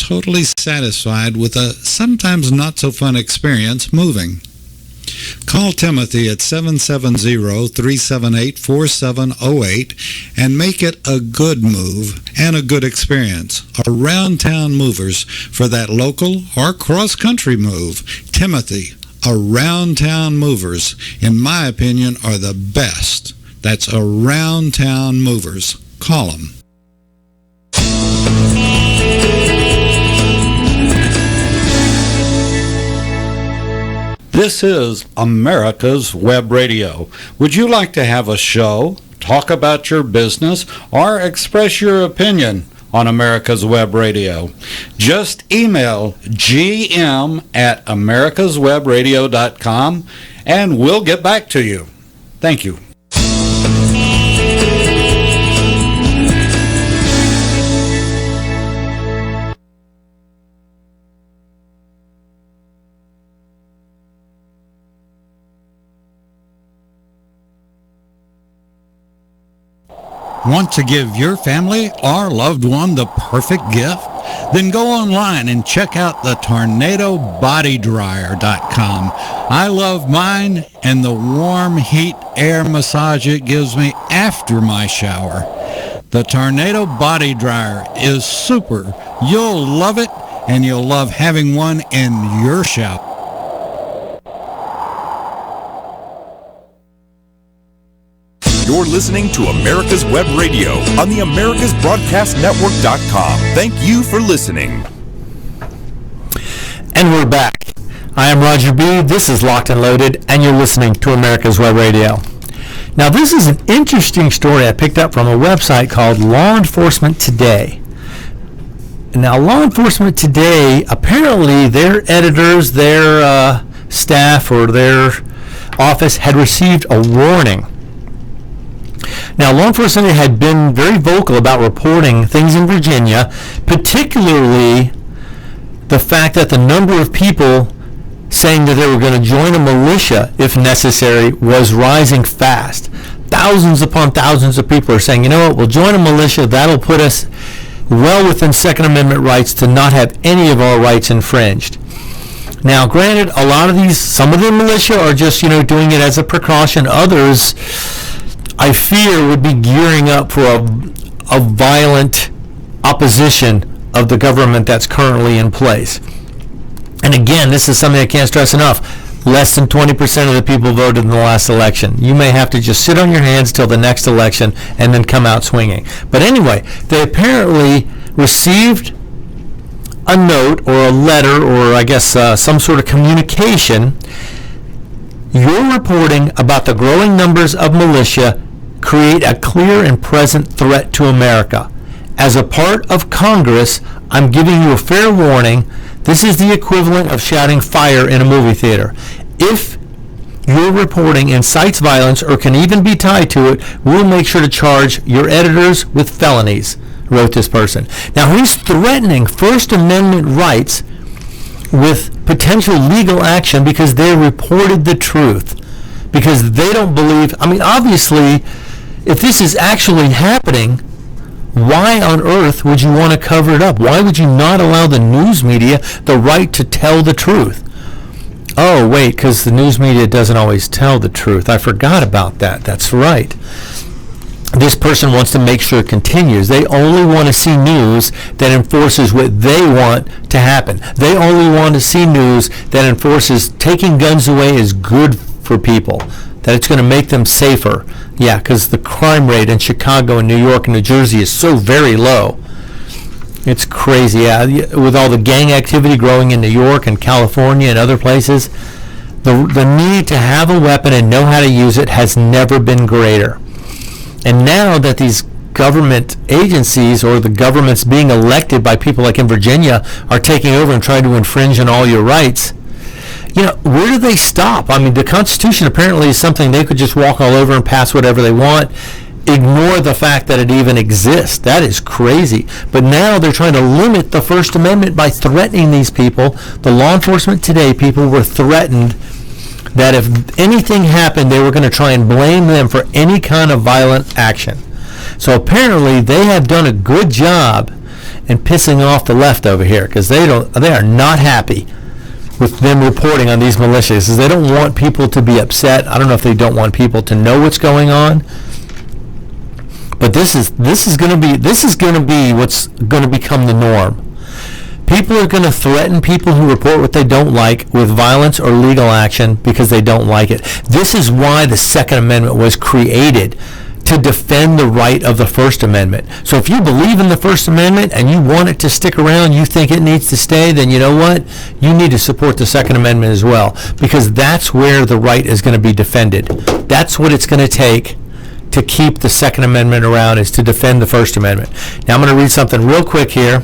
totally satisfied with a sometimes not so fun experience moving. Call Timothy at 770-378-4708 and make it a good move and a good experience. Around Town Movers for that local or cross-country move. Timothy, Around Town Movers, in my opinion, are the best. That's Around Town Movers. Call them. This is America's Web Radio. Would you like to have a show, talk about your business, or express your opinion on America's Web Radio? Just email gm@americaswebradio.com and we'll get back to you. Thank you. Want to give your family or loved one the perfect gift? Then go online and check out the TornadoBodyDryer.com. I love mine and the warm heat air massage it gives me after my shower. The Tornado Body Dryer is super. You'll love it, and you'll love having one in your shower. You're listening to America's Web Radio on the AmericasBroadcastNetwork.com. Thank you for listening. And we're back. I am Roger B. This is Locked and Loaded, and you're listening to America's Web Radio. Now, this is an interesting story I picked up from a website called Law Enforcement Today. Now, Law Enforcement Today, apparently their editors, their staff, or their office had received a warning. Now, law enforcement had been very vocal about reporting things in Virginia, particularly the fact that the number of people saying that they were going to join a militia, if necessary, was rising fast. Thousands upon thousands of people are saying, you know what, we'll join a militia. That'll put us well within Second Amendment rights to not have any of our rights infringed. Now, granted, a lot of these, some of the militia are just, doing it as a precaution. Others, I fear, would be gearing up for a violent opposition of the government that's currently in place. And again, this is something I can't stress enough. Less than 20% of the people voted in the last election. You may have to just sit on your hands till the next election and then come out swinging. But anyway, they apparently received a note or a letter or I guess some sort of communication. Your reporting about the growing numbers of militia create a clear and present threat to America. As a part of Congress, I'm giving you a fair warning. This is the equivalent of shouting fire in a movie theater. If your reporting incites violence or can even be tied to it, we'll make sure to charge your editors with felonies, wrote this person. Now, he's threatening First Amendment rights with potential legal action because they reported the truth, because they don't believe. I mean, obviously, if this is actually happening, why on earth would you want to cover it up? Why would you not allow the news media the right to tell the truth? Oh, wait, because the news media doesn't always tell the truth. I forgot about that. That's right. This person wants to make sure it continues. They only want to see news that enforces what they want to happen. They only want to see news that enforces taking guns away is good for people, that it's going to make them safer. Yeah, because the crime rate in Chicago and New York and New Jersey is so very low. It's crazy. Yeah, with all the gang activity growing in New York and California and other places, the need to have a weapon and know how to use it has never been greater. And now that these government agencies or the governments being elected by people like in Virginia are taking over and trying to infringe on all your rights, where do they stop? I mean, the Constitution apparently is something they could just walk all over and pass whatever they want, ignore the fact that it even exists. That is crazy. But now they're trying to limit the First Amendment by threatening these people. The Law Enforcement Today people were threatened that if anything happened, they were going to try and blame them for any kind of violent action. So apparently they have done a good job and pissing off the left over here, because they are not happy with them reporting on these militias. They don't want people to be upset. I don't know if they don't want people to know what's going on, but this is going to be what's going to become the norm. People are going to threaten people who report what they don't like with violence or legal action because they don't like it. This is why the Second Amendment was created, to defend the right of the First Amendment. So if you believe in the First Amendment and you want it to stick around, you think it needs to stay, then you know what? You need to support the Second Amendment as well, because that's where the right is going to be defended. That's what it's going to take to keep the Second Amendment around, is to defend the First Amendment. Now I'm going to read something real quick here,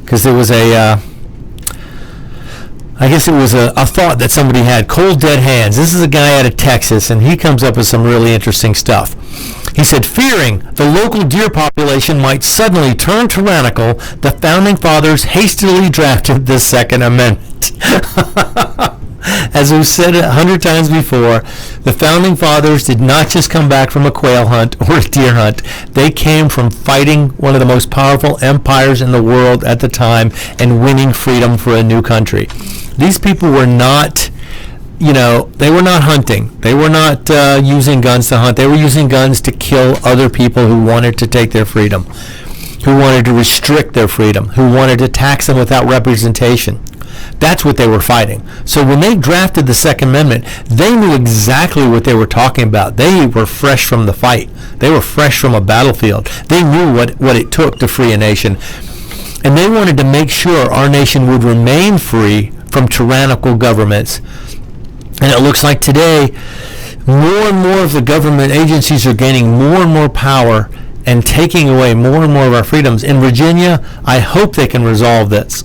because there was a thought that somebody had. Cold Dead Hands. This is a guy out of Texas, and he comes up with some really interesting stuff. He said, fearing the local deer population might suddenly turn tyrannical, the Founding Fathers hastily drafted the Second Amendment. As we've said 100 times before, the Founding Fathers did not just come back from a quail hunt or a deer hunt. They came from fighting one of the most powerful empires in the world at the time and winning freedom for a new country. These people were not, they were not hunting. They were not using guns to hunt. They were using guns to kill other people who wanted to take their freedom, who wanted to restrict their freedom, who wanted to tax them without representation. That's what they were fighting. So when they drafted the Second Amendment, they knew exactly what they were talking about. They were fresh from the fight. They were fresh from a battlefield. They knew what it took to free a nation. And they wanted to make sure our nation would remain free from tyrannical governments. And it looks like today, more and more of the government agencies are gaining more and more power and taking away more and more of our freedoms. In Virginia, I hope they can resolve this.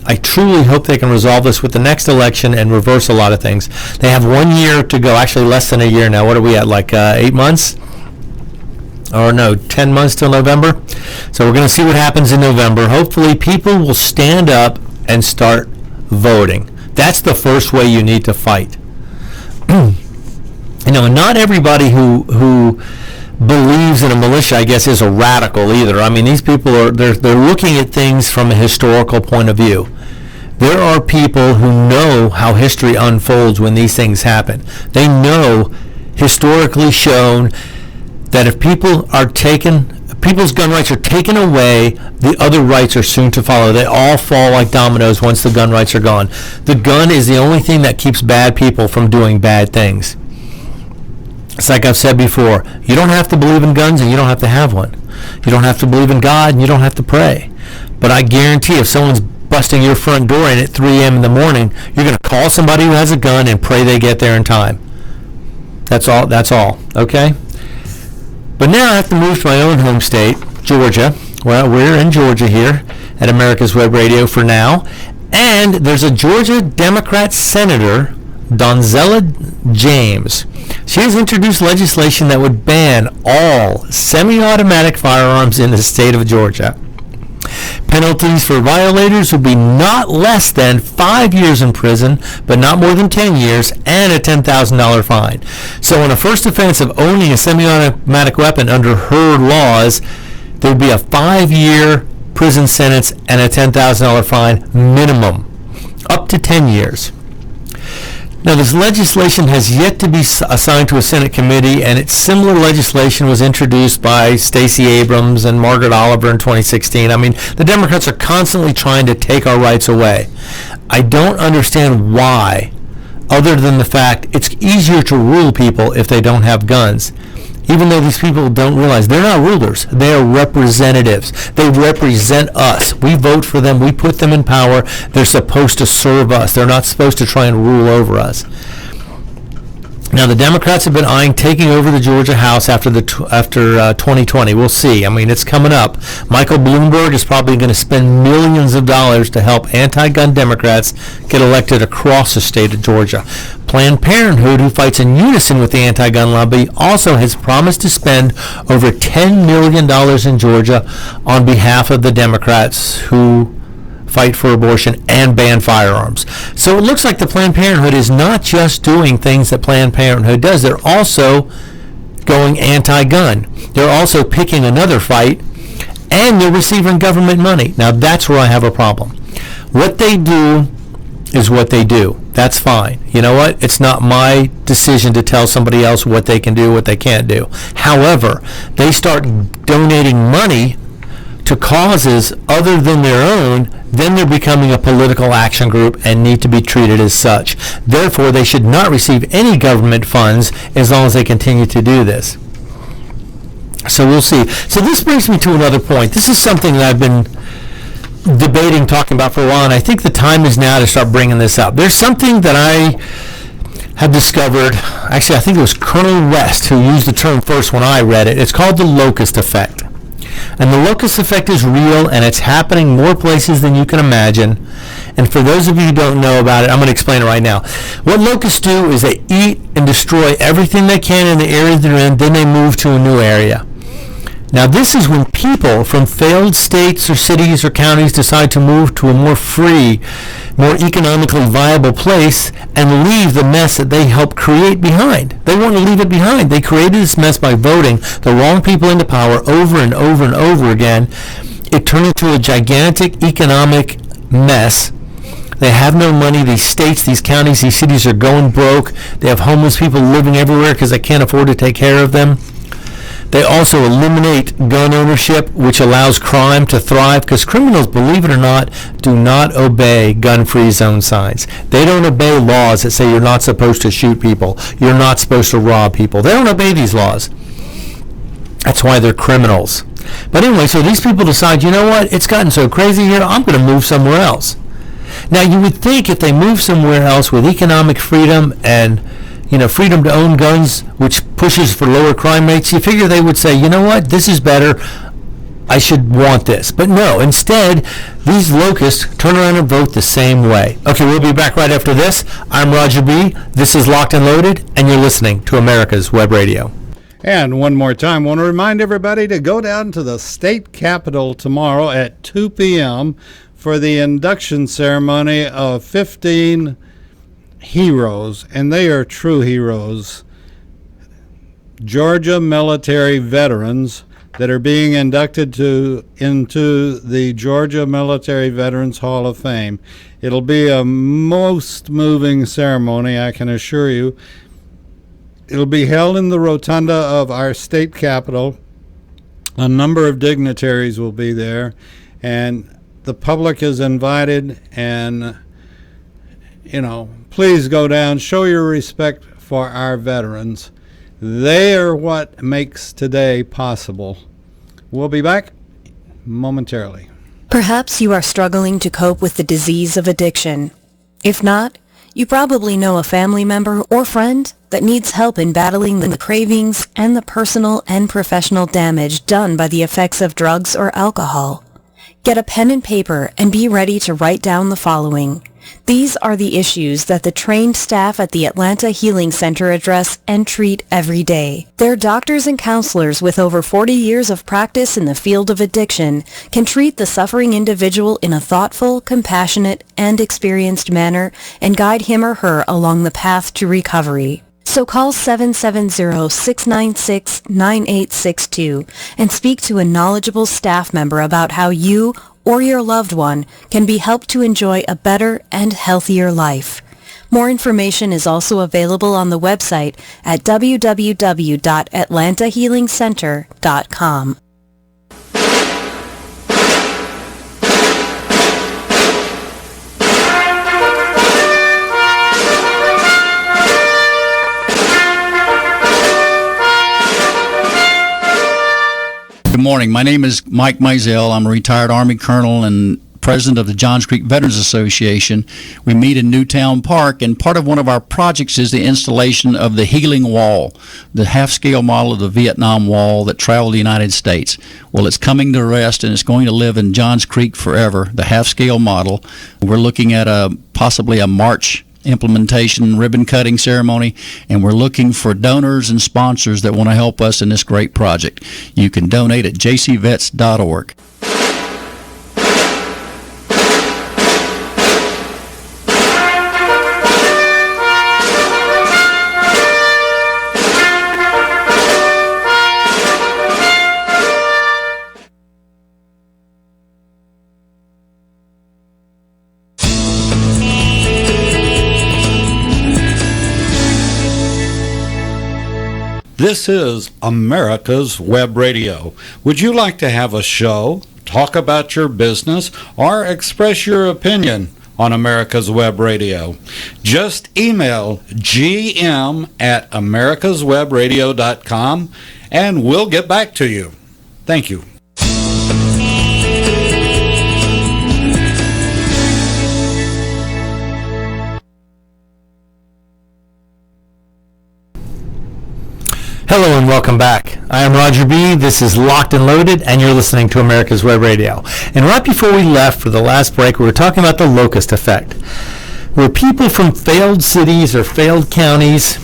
I truly hope they can resolve this with the next election and reverse a lot of things. They have 1 year to go, actually less than a year now. What are we at, 8 months? Or no, 10 months till November? So we're going to see what happens in November. Hopefully people will stand up and start voting. That's the first way you need to fight. Not everybody who believes in a militia, I guess, is a radical either. I mean, these people they're looking at things from a historical point of view. There are people who know how history unfolds when these things happen. They know, historically shown, that if people's gun rights are taken away, the other rights are soon to follow. They all fall like dominoes once the gun rights are gone. The gun is the only thing that keeps bad people from doing bad things. It's like I've said before, you don't have to believe in guns and you don't have to have one. You don't have to believe in God and you don't have to pray. But I guarantee if someone's busting your front door in at 3 a.m. in the morning, you're going to call somebody who has a gun and pray they get there in time. That's all, okay? But now I have to move to my own home state, Georgia. Well, we're in Georgia here at America's Web Radio for now. And there's a Georgia Democrat Senator, Donzella James. She has introduced legislation that would ban all semi-automatic firearms in the state of Georgia. Penalties for violators would be not less than 5 years in prison, but not more than 10 years, and a $10,000 fine. So on a first offense of owning a semi-automatic weapon under her laws, there would be a 5-year prison sentence and a $10,000 fine minimum, up to 10 years. Now, this legislation has yet to be assigned to a Senate committee, and its similar legislation was introduced by Stacey Abrams and Margaret Oliver in 2016. I mean, the Democrats are constantly trying to take our rights away. I don't understand why, other than the fact it's easier to rule people if they don't have guns. Even though these people don't realize they're not rulers, they are representatives. They represent us. We vote for them. We put them in power. They're supposed to serve us. They're not supposed to try and rule over us. Now, the Democrats have been eyeing taking over the Georgia House after 2020. We'll see. I mean, it's coming up. Michael Bloomberg is probably going to spend millions of dollars to help anti-gun Democrats get elected across the state of Georgia. Planned Parenthood, who fights in unison with the anti-gun lobby, also has promised to spend over $10 million in Georgia on behalf of the Democrats who fight for abortion and ban firearms. So it looks like the Planned Parenthood is not just doing things that Planned Parenthood does. They're also going anti-gun. They're also picking another fight and they're receiving government money. Now, that's where I have a problem. What they do is what they do. That's fine. You know what? It's not my decision to tell somebody else what they can do, what they can't do. However, they start donating money to causes other than their own, then they're becoming a political action group and need to be treated as such. Therefore, they should not receive any government funds as long as they continue to do this. So we'll see. So this brings me to another point. This is something that I've been debating, talking about for a while, and I think the time is now to start bringing this up. There's something that I have discovered. Actually, I think it was Colonel West who used the term first when I read it. It's called the locust effect. And the locust effect is real, and it's happening more places than you can imagine. And for those of you who don't know about it, I'm going to explain it right now. What locusts do is they eat and destroy everything they can in the area they're in, then they move to a new area. Now, this is when people from failed states or cities or counties decide to move to a more free, more economically viable place and leave the mess that they helped create behind. They want to leave it behind. They created this mess by voting the wrong people into power over and over and over again. It turned into a gigantic economic mess. They have no money. These states, these counties, these cities are going broke. They have homeless people living everywhere because they can't afford to take care of them. They also eliminate gun ownership, which allows crime to thrive, because criminals, believe it or not, do not obey gun-free zone signs. They don't obey laws that say you're not supposed to shoot people, you're not supposed to rob people. They don't obey these laws. That's why they're criminals. But anyway, so these people decide, you know what, it's gotten so crazy here, I'm going to move somewhere else. Now, you would think if they move somewhere else with economic freedom and freedom to own guns, which pushes for lower crime rates, you figure they would say, you know what, this is better, I should want this. But no, instead, these locusts turn around and vote the same way. Okay, we'll be back right after this. I'm Roger B. This is Locked and Loaded, and you're listening to America's Web Radio. And one more time, I want to remind everybody to go down to the state capitol tomorrow at 2 p.m. for the induction ceremony of 15 heroes, and they are true heroes, Georgia military veterans that are being inducted into the Georgia Military Veterans Hall of Fame. It'll be a most moving ceremony, I can assure you. It'll be held in the rotunda of our state capitol. A number of dignitaries will be there, and the public is invited, and please go down, show your respect for our veterans. They are what makes today possible. We'll be back momentarily. Perhaps you are struggling to cope with the disease of addiction. If not, you probably know a family member or friend that needs help in battling the cravings and the personal and professional damage done by the effects of drugs or alcohol. Get a pen and paper and be ready to write down the following. These are the issues that the trained staff at the Atlanta Healing Center address and treat every day. Their doctors and counselors with over 40 years of practice in the field of addiction can treat the suffering individual in a thoughtful, compassionate, and experienced manner and guide him or her along the path to recovery. So call 770-696-9862 and speak to a knowledgeable staff member about how you or your loved one can be helped to enjoy a better and healthier life. More information is also available on the website at www.atlantahealingcenter.com. Good morning. My name is Mike Mizell. I'm a retired Army colonel and president of the Johns Creek Veterans Association. We meet in Newtown Park, and part of one of our projects is the installation of the Healing Wall, the half-scale model of the Vietnam Wall that traveled the United States. Well, it's coming to rest, and it's going to live in Johns Creek forever, the half-scale model. We're looking at possibly a March implementation ribbon cutting ceremony, and we're looking for donors and sponsors that want to help us in this great project. You can donate at jcvets.org. This is America's Web Radio. Would you like to have a show, talk about your business, or express your opinion on America's Web Radio? Just email gm@americaswebradio.com and we'll get back to you. Thank you. Hello and welcome back. I am Roger B. This is Locked and Loaded, and you're listening to America's Web Radio. And right before we left for the last break, we were talking about the locust effect, where people from failed cities or failed counties,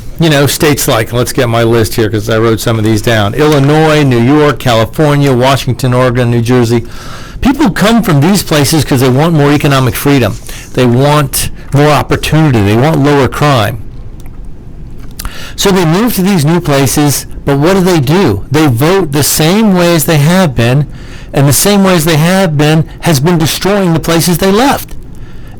states like, let's get my list here because I wrote some of these down, Illinois, New York, California, Washington, Oregon, New Jersey. People come from these places because they want more economic freedom. They want more opportunity. They want lower crime. So they move to these new places, but what do? They vote the same way as they have been, and the same way as they have been has been destroying the places they left.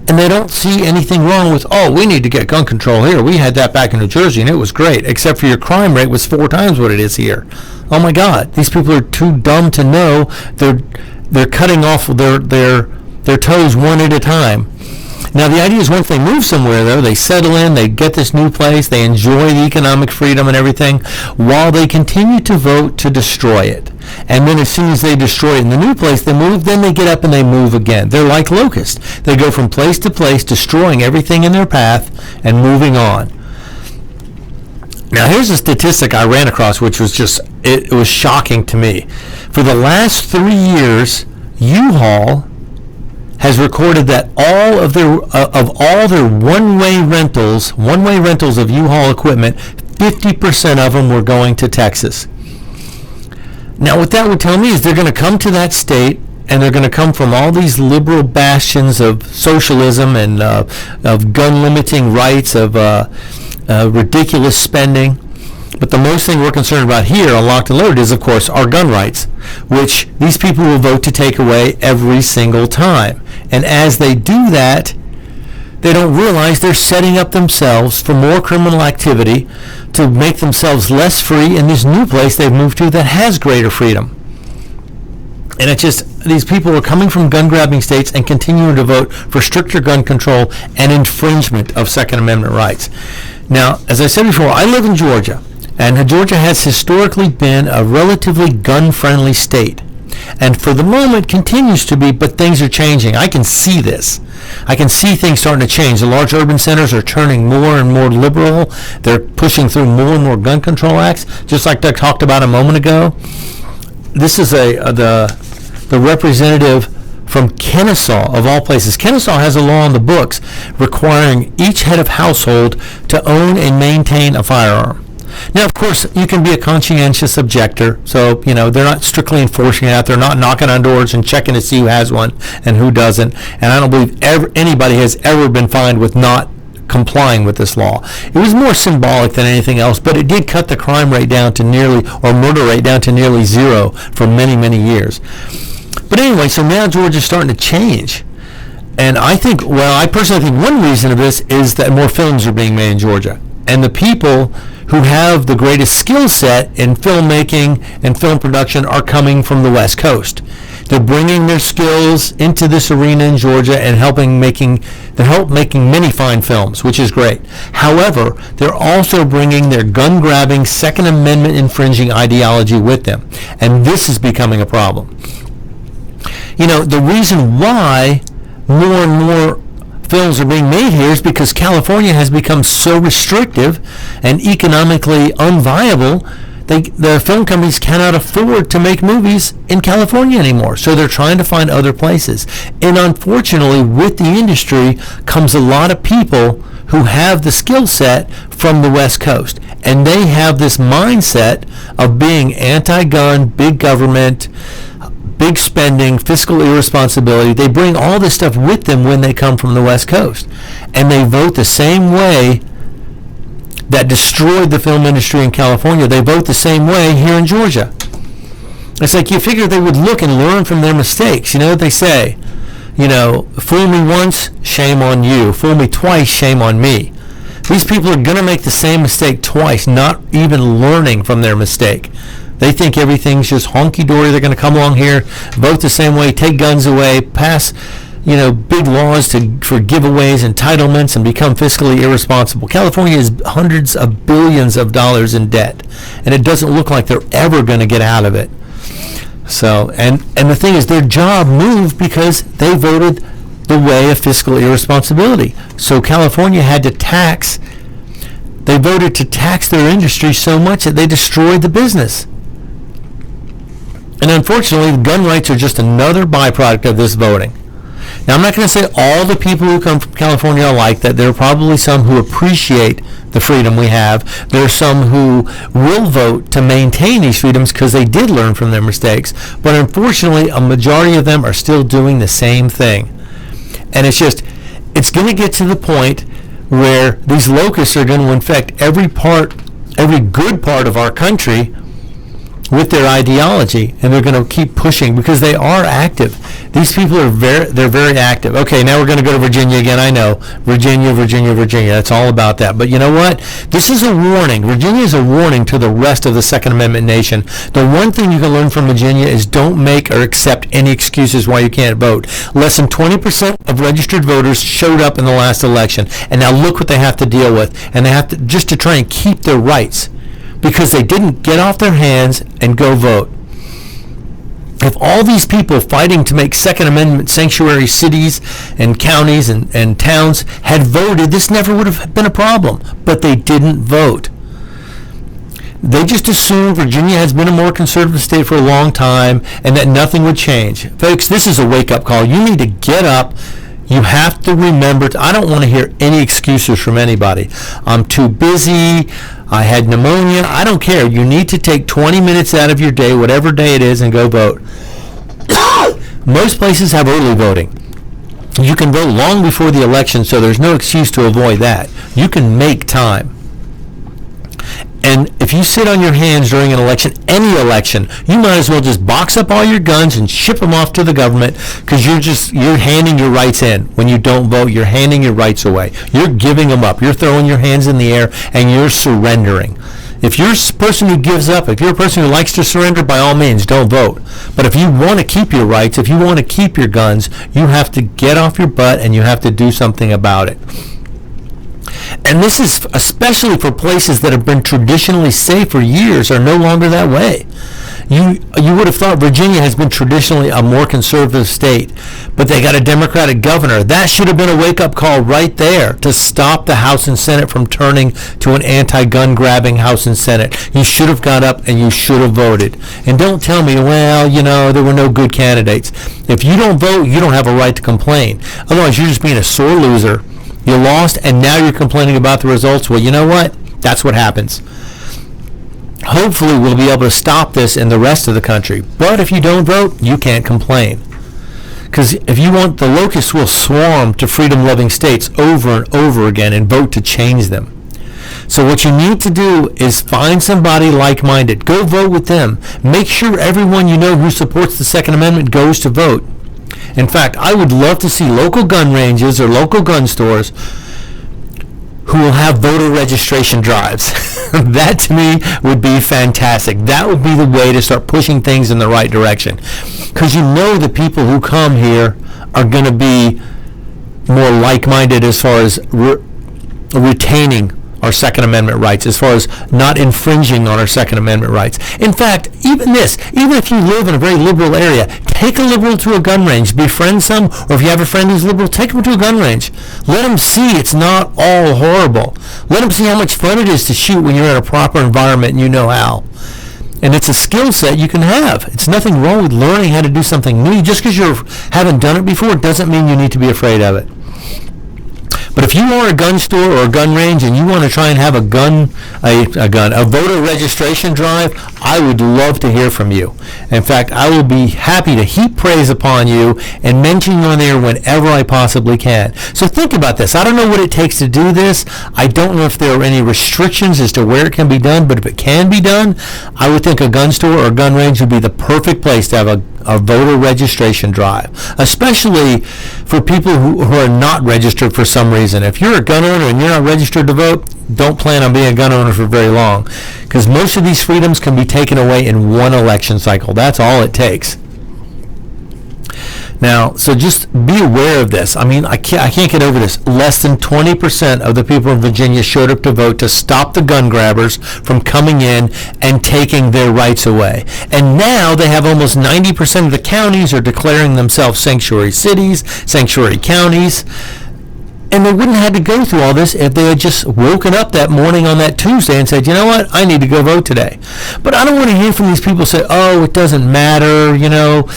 And they don't see anything wrong with, we need to get gun control here. We had that back in New Jersey, and it was great, except for your crime rate was 4 times what it is here. Oh my God, these people are too dumb to know they're cutting off their toes one at a time. Now, the idea is once they move somewhere, though, they settle in, they get this new place, they enjoy the economic freedom and everything, while they continue to vote to destroy it. And then as soon as they destroy it in the new place, they move, then they get up and they move again. They're like locusts. They go from place to place, destroying everything in their path and moving on. Now, here's a statistic I ran across, which was it was shocking to me. For the last 3 years, U-Haul has recorded that all of their one-way rentals of U-Haul equipment, 50% of them were going to Texas. Now, what that would tell me is they're going to come to that state, and they're going to come from all these liberal bastions of socialism and of gun-limiting rights, of ridiculous spending. But the most thing we're concerned about here on Locked and Loaded is, of course, our gun rights, which these people will vote to take away every single time. And as they do that, they don't realize they're setting up themselves for more criminal activity to make themselves less free in this new place they've moved to that has greater freedom. And it's just, these people are coming from gun-grabbing states and continuing to vote for stricter gun control and infringement of Second Amendment rights. Now, as I said before, I live in Georgia. And Georgia has historically been a relatively gun-friendly state. And for the moment continues to be, but things are changing. I can see this. I can see things starting to change. The large urban centers are turning more and more liberal. They're pushing through more and more gun control acts, just like Doug talked about a moment ago. This is the representative from Kennesaw, of all places. Kennesaw has a law in the books requiring each head of household to own and maintain a firearm. Now, of course, you can be a conscientious objector, so, they're not strictly enforcing it out. They're not knocking on doors and checking to see who has one and who doesn't. And I don't believe anybody has ever been fined with not complying with this law. It was more symbolic than anything else, but it did cut the crime rate down to murder rate down to nearly zero for many, many years. But anyway, so now Georgia's starting to change. And I personally think one reason of this is that more films are being made in Georgia. And the people who have the greatest skill set in filmmaking and film production are coming from the West Coast. They're bringing their skills into this arena in Georgia and helping making many fine films, which is great. However, they're also bringing their gun-grabbing, Second Amendment infringing ideology with them. And this is becoming a problem. The reason why more and more films are being made here is because California has become so restrictive and economically unviable. The film companies cannot afford to make movies in California anymore, so they're trying to find other places. And unfortunately, with the industry comes a lot of people who have the skill set from the West Coast, and they have this mindset of being anti-gun, big government, big spending, fiscal irresponsibility. They bring all this stuff with them when they come from the West Coast. And they vote the same way that destroyed the film industry in California. They vote the same way here in Georgia. It's like you figure they would look and learn from their mistakes. You know what they say? Fool me once, shame on you. Fool me twice, shame on me. These people are going to make the same mistake twice, not even learning from their mistake. They think everything's just honky-dory. They're going to come along here, vote the same way, take guns away, pass, big laws for giveaways, entitlements, and become fiscally irresponsible. California is hundreds of billions of dollars in debt, and it doesn't look like they're ever going to get out of it. So, and the thing is, their job moved because they voted the way of fiscal irresponsibility. So California had to they voted to tax their industry so much that they destroyed the business. And unfortunately, gun rights are just another byproduct of this voting. Now, I'm not going to say all the people who come from California are like that. There are probably some who appreciate the freedom we have. There are some who will vote to maintain these freedoms because they did learn from their mistakes. But unfortunately, a majority of them are still doing the same thing. And it's going to get to the point where these locusts are going to infect every good part of our country with their ideology, and they're going to keep pushing because they are active. These people are very active. Okay, now we're going to go to Virginia again. I know. Virginia. That's all about that. But you know what? This is a warning. Virginia is a warning to the rest of the Second Amendment nation. The one thing you can learn from Virginia is don't make or accept any excuses why you can't vote. Less than 20% of registered voters showed up in the last election, and now look what they have to deal with. And they have to just to try and keep their rights, because they didn't get off their hands and go vote. If all these people fighting to make Second Amendment sanctuary cities and counties and towns had voted, this never would have been a problem. But they didn't vote. They just assumed Virginia has been a more conservative state for a long time and that nothing would change. Folks, this is a wake-up call. You need to get up. You have to remember, I don't want to hear any excuses from anybody. I'm too busy. I had pneumonia. I don't care. You need to take 20 minutes out of your day, whatever day it is, and go vote. Most places have early voting. You can vote long before the election, so there's no excuse to avoid that. You can make time. And if you sit on your hands during an election, any election, you might as well just box up all your guns and ship them off to the government, because you're handing your rights in. When you don't vote, you're handing your rights away. You're giving them up. You're throwing your hands in the air and you're surrendering. If you're a person who gives up, if you're a person who likes to surrender, by all means, don't vote. But if you want to keep your rights, if you want to keep your guns, you have to get off your butt and you have to do something about it. And this is especially for places that have been traditionally safe for years are no longer that way. You would have thought Virginia has been traditionally a more conservative state, but they got a Democratic governor. That should have been a wake-up call right there to stop the House and Senate from turning to an anti-gun grabbing House and Senate. You should have got up and you should have voted. And don't tell me, well, there were no good candidates. If you don't vote, you don't have a right to complain. Otherwise, you're just being a sore loser. You lost, and now you're complaining about the results. Well, you know what? That's what happens. Hopefully, we'll be able to stop this in the rest of the country. But if you don't vote, you can't complain. Because if you want, the locusts will swarm to freedom-loving states over and over again and vote to change them. So what you need to do is find somebody like-minded. Go vote with them. Make sure everyone you know who supports the Second Amendment goes to vote. In fact, I would love to see local gun ranges or local gun stores who will have voter registration drives. That, to me, would be fantastic. That would be the way to start pushing things in the right direction. Because the people who come here are going to be more like-minded as far as retaining our Second Amendment rights, as far as not infringing on our Second Amendment rights. In fact, even if you live in a very liberal area, take a liberal to a gun range, befriend some, or if you have a friend who's liberal, take them to a gun range. Let them see it's not all horrible. Let them see how much fun it is to shoot when you're in a proper environment and you know how. And it's a skill set you can have. It's nothing wrong with learning how to do something new. Just because you haven't done it before doesn't mean you need to be afraid of it. But if you are a gun store or a gun range and you want to try and have a voter registration drive, I would love to hear from you. In fact, I will be happy to heap praise upon you and mention you on there whenever I possibly can. So think about this. I don't know what it takes to do this. I don't know if there are any restrictions as to where it can be done, but if it can be done, I would think a gun store or a gun range would be the perfect place to have a voter registration drive, especially for people who are not registered for some reason. If you're a gun owner and you're not registered to vote, don't plan on being a gun owner for very long, because most of these freedoms can be taken away in one election cycle. That's all it takes. Now, so just be aware of this. I mean, I can't get over this. Less than 20% of the people in Virginia showed up to vote to stop the gun grabbers from coming in and taking their rights away. And now they have almost 90% of the counties are declaring themselves sanctuary cities, sanctuary counties. And they wouldn't have had to go through all this if they had just woken up that morning on that Tuesday and said, you know what, I need to go vote today. But I don't want to hear from these people say, oh, it doesn't matter, you know,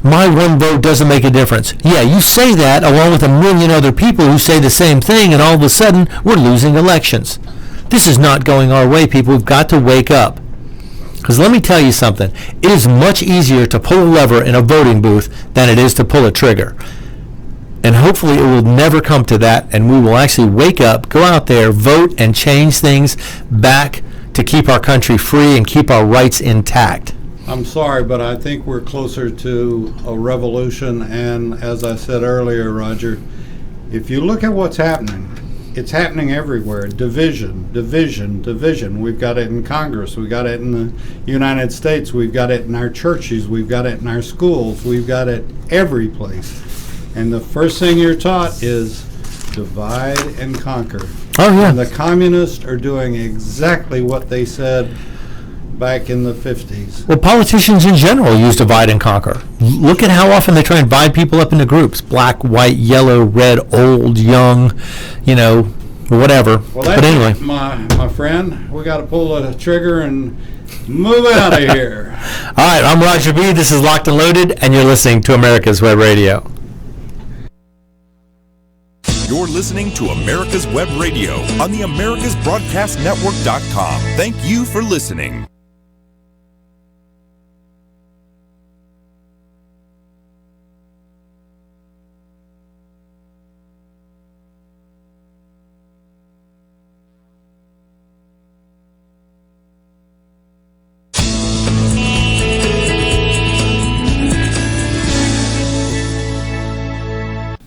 my one vote doesn't make a difference. Yeah, you say that along with a million other people who say the same thing, and all of a sudden we're losing elections. This is not going our way, people. We've got to wake up. Because let me tell you something. It is much easier to pull a lever in a voting booth than it is to pull a trigger. And hopefully it will never come to that, and we will actually wake up, go out there, vote, and change things back to keep our country free and keep our rights intact. I'm sorry, but I think we're closer to a revolution, and as I said earlier, Roger, if you look at what's happening, it's happening everywhere. Division, division, division. We've got it in Congress. We've got it in the United States. We've got it in our churches. We've got it in our schools. We've got it every place. And the first thing you're taught is divide and conquer. Oh, yeah. And the communists are doing exactly what they said back in the 50s. Well, politicians in general use divide and conquer. Look at how often they try and divide people up into groups. Black, white, yellow, red, old, young, you know, whatever. Well, but anyway. My friend, we got to pull the trigger and move out of here. All right, I'm Roger B. This is Locked and Loaded, and you're listening to America's Web Radio. You're listening to America's Web Radio on the AmericasBroadcastNetwork.com. Thank you for listening.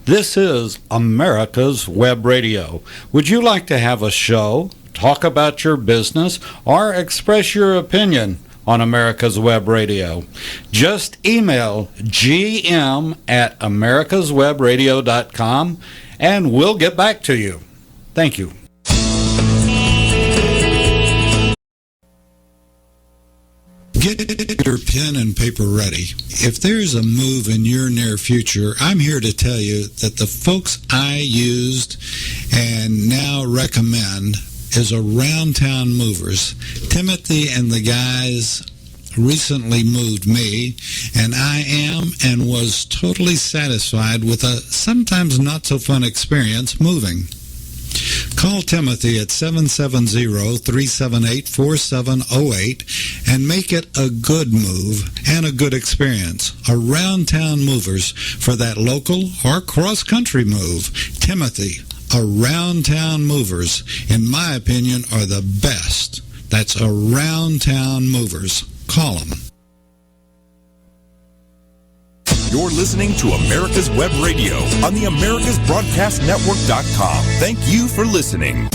This is America's Web Radio. Would you like to have a show, talk about your business, or express your opinion on America's Web Radio? Just email gm@americaswebradio.com and we'll get back to you. Thank you. Get your pen and paper ready. If there's a move in your near future, I'm here to tell you that the folks I used and now recommend is Around Town Movers. Timothy and the guys recently moved me, and I am and was totally satisfied with a sometimes not so fun experience moving. Call Timothy at 770-378-4708 and make it a good move and a good experience. Around Town Movers for that local or cross-country move. Timothy, Around Town Movers, in my opinion, are the best. That's Around Town Movers. Call them. You're listening to America's Web Radio on the AmericasBroadcastNetwork.com. Thank you for listening.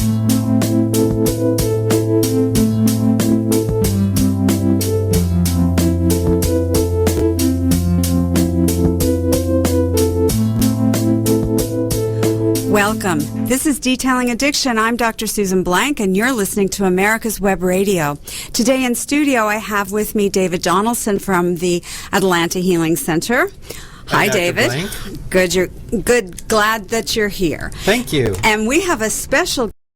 Welcome. This is Detailing Addiction. I'm Dr. Susan Blank, and you're listening to America's Web Radio. Today in studio, I have with me David Donaldson from the Atlanta Healing Center. Hi, David. Blank. Good. Glad that you're here. Thank you. And we have a special